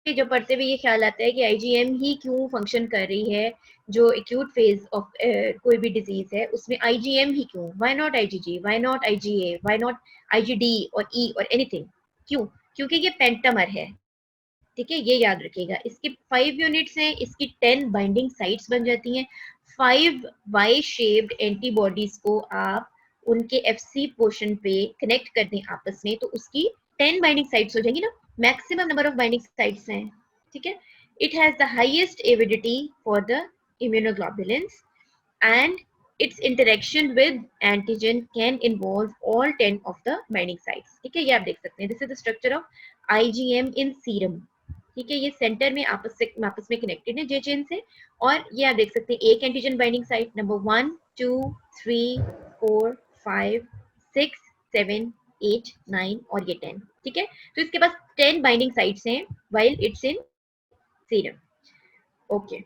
जो पढ़ते हुए ये ख्याल आता है कि आईजीएम ही क्यों function कर रही है जो एक्यूट फेज ऑफ कोई भी डिजीज है उसमें आईजीएम ही क्यों, why not IgG, why not IgA, why not IgD और ई और एनीथिंग, क्यों? क्योंकि ये पेंटामर है, ठीक है, ये याद रखिएगा। इसके 5 यूनिट्स हैं, इसकी 10 बाइंडिंग साइट्स बन जाती हैं। 5 वाई शेप्ड एंटीबॉडीज को आप उनके एफसी पोर्शन पे कनेक्ट कर दें आपस में तो उसकी 10 बाइंडिंग साइट्स हो जाएंगी ना, maximum number of binding sites हैं, ठीक है। It has the highest avidity for the immunoglobulins and its interaction with antigen can involve all 10 of the binding sites। ठीक है, ये आप देख सकते हैं, this is the structure of IgM in serum। ठीक है, ये सेंटर में आपस में कनेक्टेड है जे चेन से, और ये आप देख सकते हैं एक एंटीजन बाइंडिंग साइट नंबर 1 2 3 4 5 6 7 8 9 और ये 10, ठीक है, तो इसके पास 10 बाइंडिंग साइट्स हैं while it's in serum। Okay,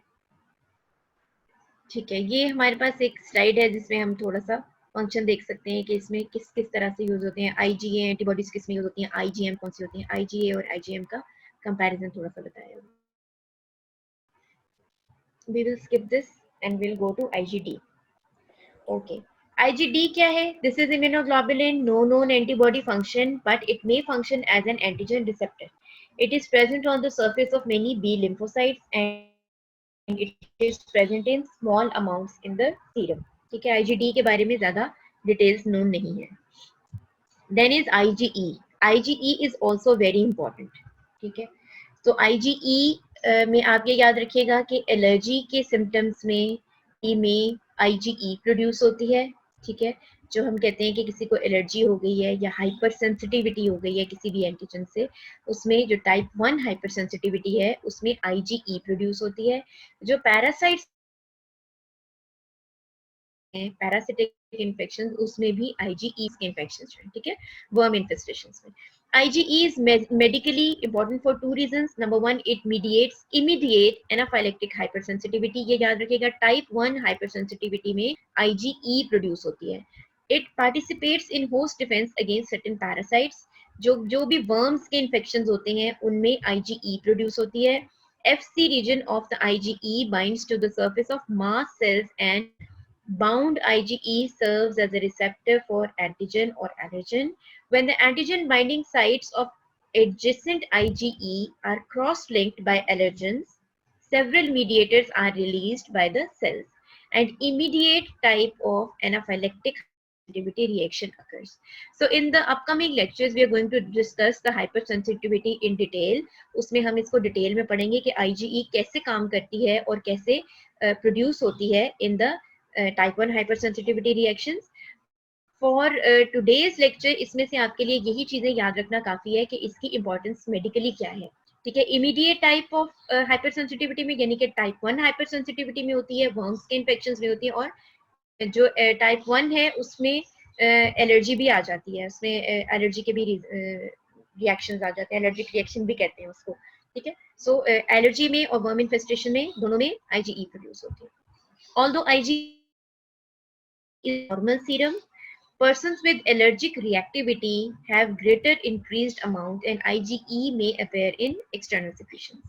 ठीक है, ये हमारे पास एक स्लाइड है जिसमें हम थोड़ा सा फंक्शन देख सकते हैं कि इसमें किस किस तरह से यूज होते हैं आईजीए एंटीबॉडीज, किस में यूज होती हैं, आईजीएम कौन सी होती हैं, आईजीए और आईजीएम का कंपैरिजन थोड़ा सा बताया। We will skip this and will go to IgD. Okay, IgD क्या है? This is immunoglobulin, no known antibody function but it may function as an antigen receptor. It is present on the surface of many B lymphocytes and it is present in small amounts in the serum। ठीक है, IgD के बारे में ज्यादा details known नहीं है। Then is IgE. IgE is also very important, ठीक है, तो आईजीई में आप ये याद रखिएगा कि एलर्जी के सिम्टम्स में आईजीई प्रोड्यूस होती है, ठीक है, जो हम कहते हैं कि किसी को एलर्जी हो गई है या हाइपर सेंसिटिविटी हो गई है किसी भी एंटीजन से, उसमें जो टाइप 1 हाइपर सेंसिटिविटी है उसमें आईजीई प्रोड्यूस होती है। जो पैरासाइट्स पैरासिटिक इन्फेक्शन उसमें भी आईजीई के इन्फेक्शन हैं, ठीक है, वर्म इन्फेस्टेशन में। IgE is medically important for two reasons। Number one, it mediates immediate anaphylactic hypersensitivity। ये याद रखिएगा, टाइप 1 hypersensitivity में IgE प्रोड्यूस होती है। It participates in host defense against certain parasites। जो भी worms के infections होते हैं उनमें IgE प्रोड्यूस होती है। FC region of the IgE binds to the surface of mast cells and bound IgE serves as a receptor for antigen or allergen। When the antigen binding sites of adjacent IgE are cross-linked by allergens, several mediators are released by the cells and immediate type of anaphylactic sensitivity reaction occurs। So in the upcoming lectures we are going to discuss the hypersensitivity in detail। उसमें हम इसको detail में पढ़ेंगे कि IgE कैसे काम करती है और कैसे प्रोड्यूस होती है in the type 1 hypersensitivity reactions. For today's lecture इसमें से आपके लिए यही चीजें याद रखना काफी है कि इसकी इंपॉर्टेंस मेडिकली क्या है, ठीक है। इमीडिएट टाइप ऑफ हाइपरसेंसिटिविटी में यानी कि टाइप 1 हाइपरसेंसिटिविटी में होती है, वर्म्स के इन्फेक्शंस में होती है, और जो टाइप 1 है उसमें एलर्जी भी आ जाती है, उसमें एलर्जी के भी रिएक्शंस आ जाते हैं, एलर्जिक रिएक्शन भी कहते हैं उसको, ठीक है। सो एलर्जी में और वर्म इन्फेस्टेशन में दोनों में IgE प्रोड्यूस होती है। Although IgE is normal serum, persons with allergic reactivity have greater increased amount and IgE may appear in external secretions.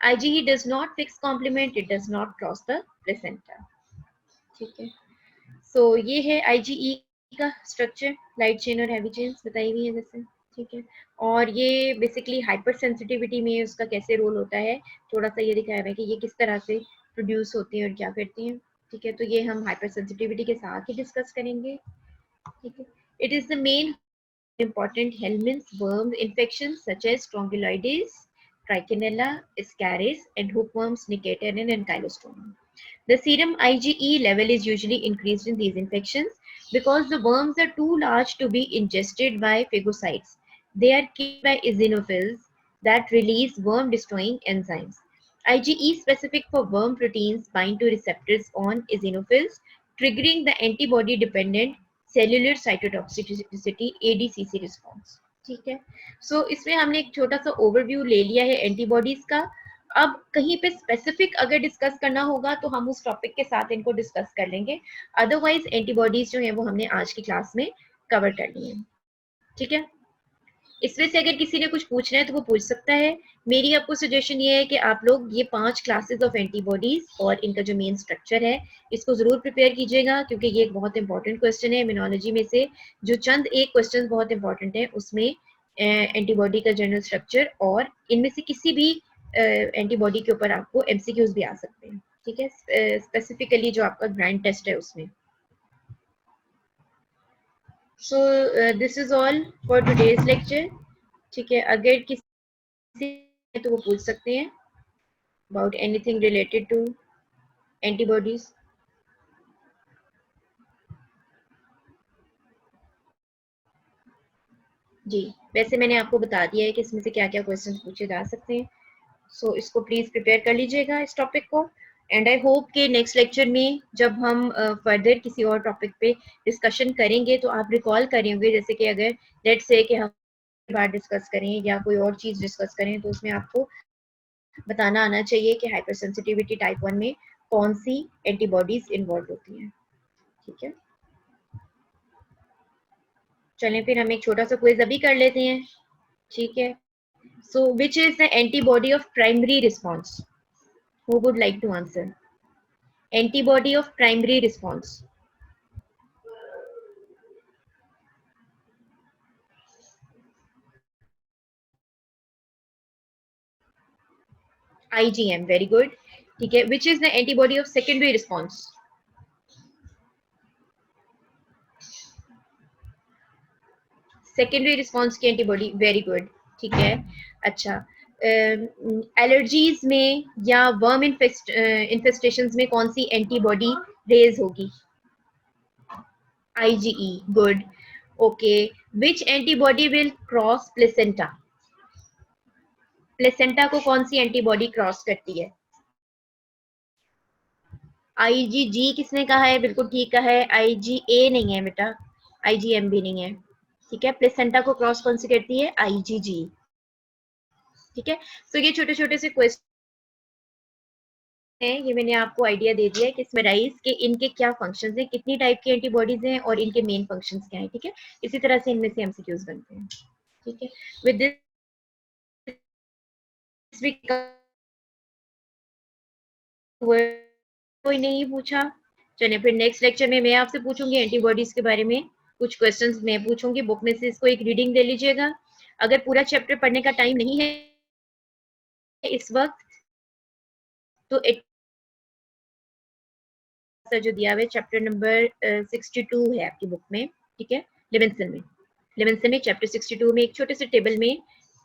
IgE does not fix complement, it does not cross the placenta. ठीक है। सो ये है IgE का structure, light chain और heavy chains बताई हुई है जैसे, ठीक है। और ये बेसिकली हाइपर सेंसिटिविटी में उसका कैसे रोल होता है, थोड़ा सा ये दिखाया हुआ है कि ये किस तरह से प्रोड्यूस होती हैं और क्या करती हैं, ठीक है। तो ये हम हाइपर सेंसिटिविटी के साथ ही डिस्कस करेंगे, ठीक है। It is the main important Hellman's worm infections such as Strongyloides, Trichinella, Ascaris, and hookworms Nicator and Ankylostomum. The serum IgE level is usually increased in these infections because the worms are too large to be ingested by phagocytes. They are killed by eosinophils that release worm-destroying enzymes. IgE specific for worm proteins bind to receptors on eosinophils, triggering the antibody-dependent cellular cytotoxicity ADCC response. ठीक है। सो इसमें हमने एक छोटा सा overview ले लिया है एंटीबॉडीज का। अब कहीं पे स्पेसिफिक अगर डिस्कस करना होगा तो हम उस टॉपिक के साथ इनको डिस्कस कर लेंगे, अदरवाइज एंटीबॉडीज जो है वो हमने आज की क्लास में कवर कर ली है, ठीक है। इसमें से अगर किसी ने कुछ पूछना है तो वो पूछ सकता है। मेरी आपको सजेशन ये है कि आप लोग ये 5 क्लासेस ऑफ एंटीबॉडीज और इनका जो मेन स्ट्रक्चर है इसको जरूर प्रिपेयर कीजिएगा, क्योंकि ये एक बहुत इंपॉर्टेंट क्वेश्चन है इम्यूनोलॉजी में से। जो चंद एक क्वेश्चन बहुत इंपॉर्टेंट है उसमें एंटीबॉडी का जनरल स्ट्रक्चर और इनमें से किसी भी एंटीबॉडी के ऊपर आपको MCQs भी आ सकते हैं, ठीक है, स्पेसिफिकली जो आपका ग्रांड टेस्ट है उसमें। So this is all for today's lecture, ठीक है। अगर किसी तो वो पूछ सकते हैं about anything related to antibodies. जी, वैसे मैंने आपको बता दिया है कि इसमें से क्या क्या क्वेश्चंस पूछे जा सकते हैं। सो इसको प्लीज प्रिपेयर कर लीजिएगा इस टॉपिक को, एंड आई होप कि नेक्स्ट लेक्चर में जब हम फर्दर किसी और टॉपिक पे डिस्कशन करेंगे तो आप रिकॉल करेंगे, जैसे कि अगर लेट्स से कि हम बार डिस्कस करें या कोई और चीज डिस्कस करें तो उसमें आपको बताना आना चाहिए कि हाइपर सेंसिटिविटी टाइप 1 में कौन सी एंटीबॉडीज इन्वॉल्व होती हैं, ठीक है। चलें फिर हम एक छोटा सा क्विज अभी कर लेते हैं, ठीक है। So which is the antibody of primary response? Who would like to answer? Antibody of primary response. IgM, very good, ठीक है। Which is the antibody of secondary response? Secondary response की एंटीबॉडी, वेरी गुड, ठीक है। अच्छा, allergies में या worm infestation में कौन सी एंटीबॉडी रेज होगी? IgE, good, okay. Which antibody will cross placenta? Placenta को कौन सी एंटीबॉडी क्रॉस करती है? IgG किसने कहा है? बिल्कुल ठीक कहा है, IgA नहीं है बेटा, IgM भी नहीं है, ठीक है। प्लेसेंटा को क्रॉस कौन सी करती है? IgG, ठीक है। तो ये छोटे छोटे से क्वेश्चन हैं, ये मैंने आपको आइडिया दे दिया है कि इसमें राइस के इनके क्या फंक्शंस हैं, कितनी टाइप की एंटीबॉडीज हैं और इनके मेन फंक्शंस क्या हैं, ठीक है। इसी तरह से इनमें से MCQs बनते हैं, ठीक है। विद दिस कोई नहीं पूछा, चलिए फिर नेक्स्ट लेक्चर में मैं आपसे पूछूंगी एंटीबॉडीज के बारे में, कुछ क्वेश्चंस मैं पूछूंगी, बुक में से इसको एक रीडिंग दे लीजिएगा। अगर पूरा चैप्टर पढ़ने का टाइम नहीं है इस वक्त तो जो दिया हुआ है चैप्टर नंबर 62 है आपकी बुक में, ठीक है, लिविंसन में चैप्टर 62 में एक छोटे से टेबल में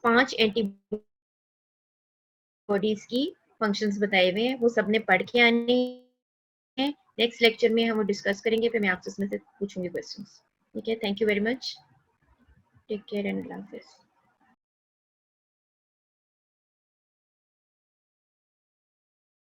5 एंटीबॉडीज की फंक्शंस बताए हुए हैं, वो सबने पढ़ के आने हैं। नेक्स्ट लेक्चर में हम वो डिस्कस करेंगे, फिर मैं आपसे उसमें से पूछूंगी क्वेश्चंस, ठीक है। Thank you very much, take care and Allah हाफिज़।